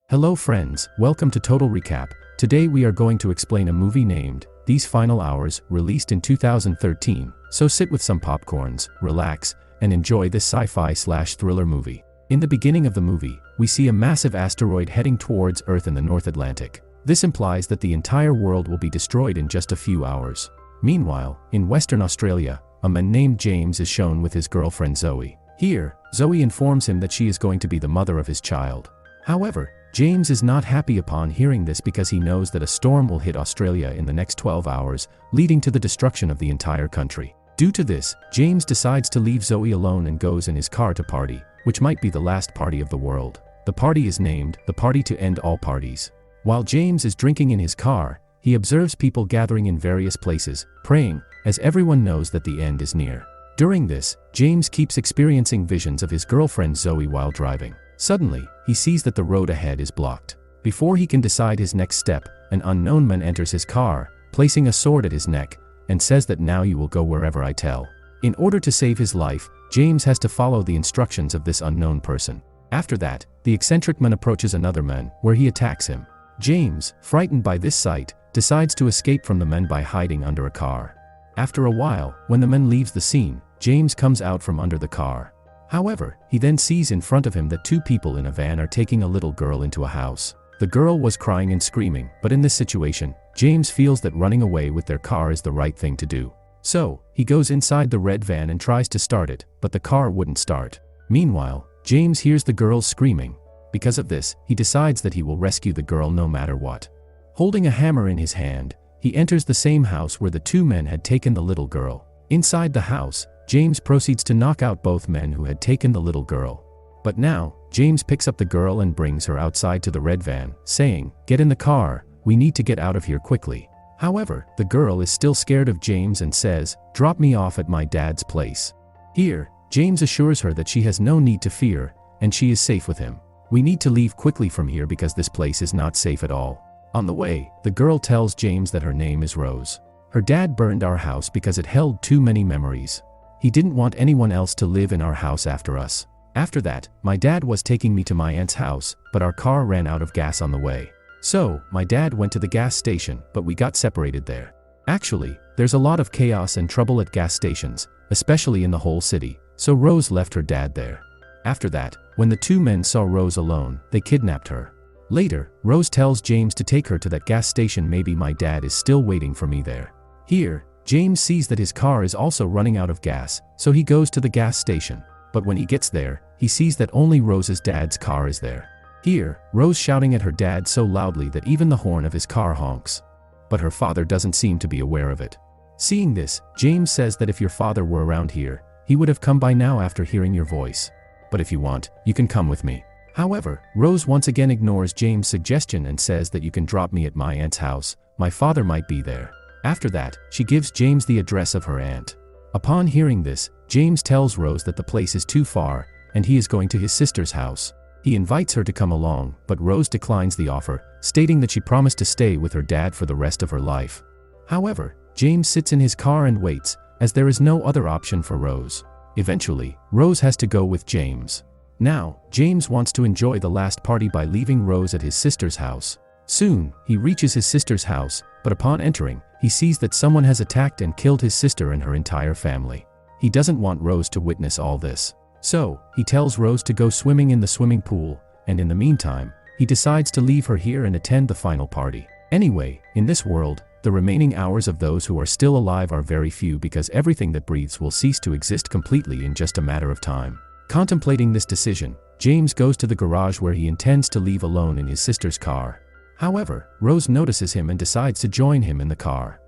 Hello friends, welcome to Total Recap. Today we are going to explain a movie named These Final Hours, released in 2013. So sit with some popcorns, relax, and enjoy this sci-fi/thriller movie. In the beginning of the movie, we see a massive asteroid heading towards Earth in the North Atlantic. This implies that the entire world will be destroyed in just a few hours. Meanwhile, in Western Australia, a man named James is shown with his girlfriend Zoe. Here, Zoe informs him that she is going to be the mother of his child. However, James is not happy upon hearing this because he knows that a storm will hit Australia in the next 12 hours, leading to the destruction of the entire country. Due to this, James decides to leave Zoe alone and goes in his car to party, which might be the last party of the world. The party is named the Party to End All Parties. While James is drinking in his car, he observes people gathering in various places, praying, as everyone knows that the end is near. During this, James keeps experiencing visions of his girlfriend Zoe while driving. Suddenly, he sees that the road ahead is blocked. Before he can decide his next step, an unknown man enters his car, placing a sword at his neck, and says that now you will go wherever I tell. In order to save his life, James has to follow the instructions of this unknown person. After that, the eccentric man approaches another man, where he attacks him. James, frightened by this sight, decides to escape from the men by hiding under a car. After a while, when the man leaves the scene, James comes out from under the car. However, he then sees in front of him that two people in a van are taking a little girl into a house. The girl was crying and screaming, but in this situation, James feels that running away with their car is the right thing to do. So, he goes inside the red van and tries to start it, but the car wouldn't start. Meanwhile, James hears the girls screaming. Because of this, he decides that he will rescue the girl no matter what. Holding a hammer in his hand, he enters the same house where the two men had taken the little girl. Inside the house, James proceeds to knock out both men who had taken the little girl. But now, James picks up the girl and brings her outside to the red van, saying, "Get in the car, we need to get out of here quickly." However, the girl is still scared of James and says, "Drop me off at my dad's place." Here, James assures her that she has no need to fear, and she is safe with him. "We need to leave quickly from here because this place is not safe at all." On the way, the girl tells James that her name is Rose. "Her dad burned our house because it held too many memories. He didn't want anyone else to live in our house after us. After that, my dad was taking me to my aunt's house, but our car ran out of gas on the way. So, my dad went to the gas station, but we got separated there. Actually, there's a lot of chaos and trouble at gas stations, especially in the whole city, so Rose left her dad there. After that, when the two men saw Rose alone, they kidnapped her. Later, Rose tells James to take her to that gas station. Maybe my dad is still waiting for me there." Here, James sees that his car is also running out of gas, so he goes to the gas station. But when he gets there, he sees that only Rose's dad's car is there. Here, Rose shouting at her dad so loudly that even the horn of his car honks. But her father doesn't seem to be aware of it. Seeing this, James says that if your father were around here, he would have come by now after hearing your voice. "But if you want, you can come with me." However, Rose once again ignores James' suggestion and says that you can drop me at my aunt's house, my father might be there. After that, she gives James the address of her aunt. Upon hearing this, James tells Rose that the place is too far, and he is going to his sister's house. He invites her to come along, but Rose declines the offer, stating that she promised to stay with her dad for the rest of her life. However, James sits in his car and waits, as there is no other option for Rose. Eventually, Rose has to go with James. Now, James wants to enjoy the last party by leaving Rose at his sister's house. Soon, he reaches his sister's house, but upon entering, he sees that someone has attacked and killed his sister and her entire family. He doesn't want Rose to witness all this. So, he tells Rose to go swimming in the swimming pool, and in the meantime, he decides to leave her here and attend the final party. Anyway, in this world, the remaining hours of those who are still alive are very few because everything that breathes will cease to exist completely in just a matter of time. Contemplating this decision, James goes to the garage where he intends to leave alone in his sister's car. However, Rose notices him and decides to join him in the car.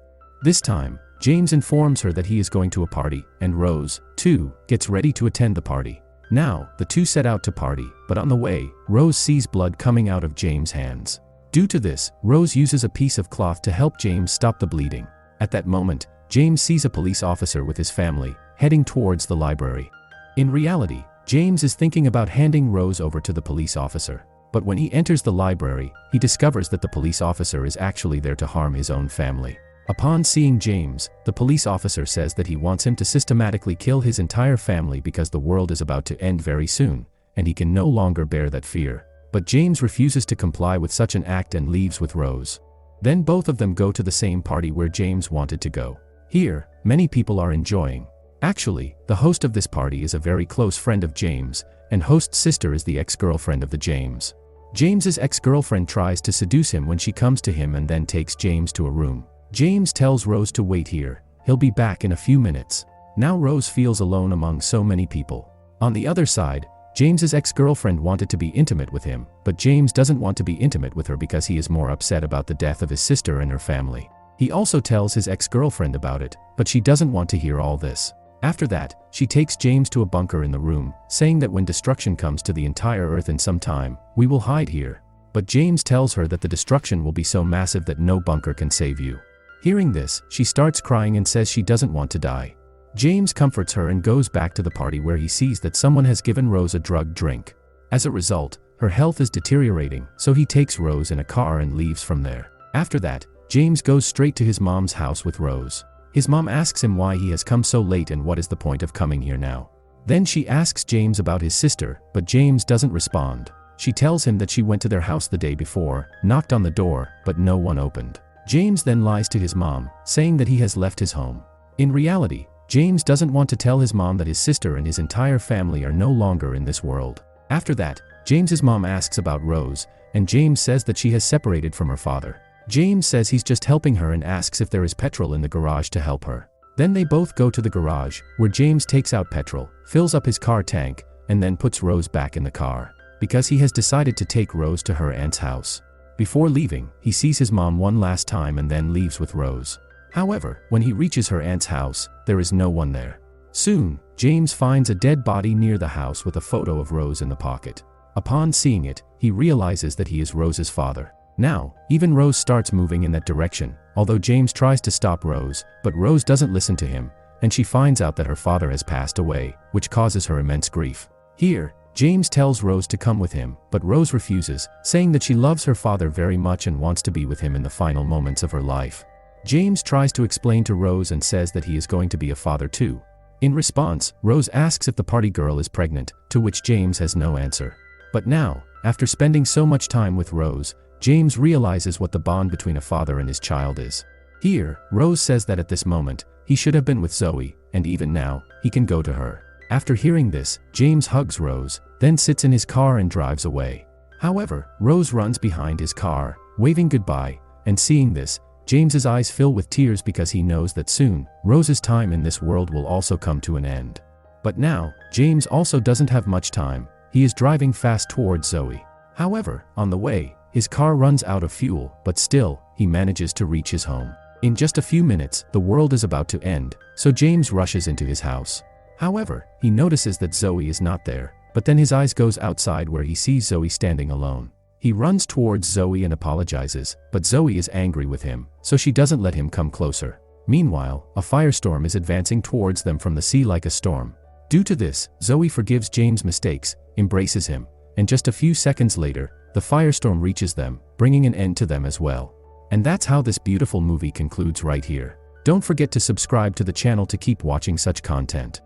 This time, James informs her that he is going to a party, and Rose, too, gets ready to attend the party. Now, the two set out to party, but on the way, Rose sees blood coming out of James' hands. Due to this, Rose uses a piece of cloth to help James stop the bleeding. At that moment, James sees a police officer with his family, heading towards the library. In reality, James is thinking about handing Rose over to the police officer. But when he enters the library, he discovers that the police officer is actually there to harm his own family. Upon seeing James, the police officer says that he wants him to systematically kill his entire family because the world is about to end very soon, and he can no longer bear that fear. but James refuses to comply with such an act and leaves with Rose. Then both of them go to the same party where James wanted to go. Here, many people are enjoying. Actually, the host of this party is a very close friend of James, and host's sister is the ex-girlfriend of the James. James's ex-girlfriend tries to seduce him when she comes to him and then takes James to a room. James tells Rose to wait here, he'll be back in a few minutes. Now Rose feels alone among so many people. On the other side, James's ex-girlfriend wanted to be intimate with him, but James doesn't want to be intimate with her because he is more upset about the death of his sister and her family. He also tells his ex-girlfriend about it, but she doesn't want to hear all this. After that, she takes James to a bunker in the room, saying that when destruction comes to the entire Earth in some time, we will hide here. But James tells her that the destruction will be so massive that no bunker can save you. Hearing this, she starts crying and says she doesn't want to die. James comforts her and goes back to the party where he sees that someone has given Rose a drugged drink. As a result, her health is deteriorating, so he takes Rose in a car and leaves from there. After that, James goes straight to his mom's house with Rose. His mom asks him why he has come so late and what is the point of coming here now. Then she asks James about his sister, but James doesn't respond. She tells him that she went to their house the day before, knocked on the door, but no one opened. James then lies to his mom, saying that he has left his home. In reality, James doesn't want to tell his mom that his sister and his entire family are no longer in this world. After that, James's mom asks about Rose, and James says that she has separated from her father. James says he's just helping her and asks if there is petrol in the garage to help her. Then they both go to the garage, where James takes out petrol, fills up his car tank, and then puts Rose back in the car, because he has decided to take Rose to her aunt's house. Before leaving, he sees his mom one last time and then leaves with Rose. However, when he reaches her aunt's house, there is no one there. Soon, James finds a dead body near the house with a photo of Rose in the pocket. Upon seeing it, he realizes that he is Rose's father. Now, even Rose starts moving in that direction, although James tries to stop Rose, but Rose doesn't listen to him, and she finds out that her father has passed away, which causes her immense grief. Here, James tells Rose to come with him, but Rose refuses, saying that she loves her father very much and wants to be with him in the final moments of her life. James tries to explain to Rose and says that he is going to be a father too. In response, Rose asks if the party girl is pregnant, to which James has no answer. But now, after spending so much time with Rose, James realizes what the bond between a father and his child is. Here, Rose says that at this moment, he should have been with Zoe, and even now, he can go to her. After hearing this, James hugs Rose, then sits in his car and drives away. However, Rose runs behind his car, waving goodbye, and seeing this, James's eyes fill with tears because he knows that soon, Rose's time in this world will also come to an end. But now, James also doesn't have much time. He is driving fast towards Zoe. However, on the way, his car runs out of fuel, but still, he manages to reach his home. In just a few minutes, the world is about to end, so James rushes into his house. However, he notices that Zoe is not there, but then his eyes goes outside where he sees Zoe standing alone. He runs towards Zoe and apologizes, but Zoe is angry with him, so she doesn't let him come closer. Meanwhile, a firestorm is advancing towards them from the sea like a storm. Due to this, Zoe forgives James' mistakes, embraces him, and just a few seconds later, the firestorm reaches them, bringing an end to them as well. And that's how this beautiful movie concludes right here. Don't forget to subscribe to the channel to keep watching such content.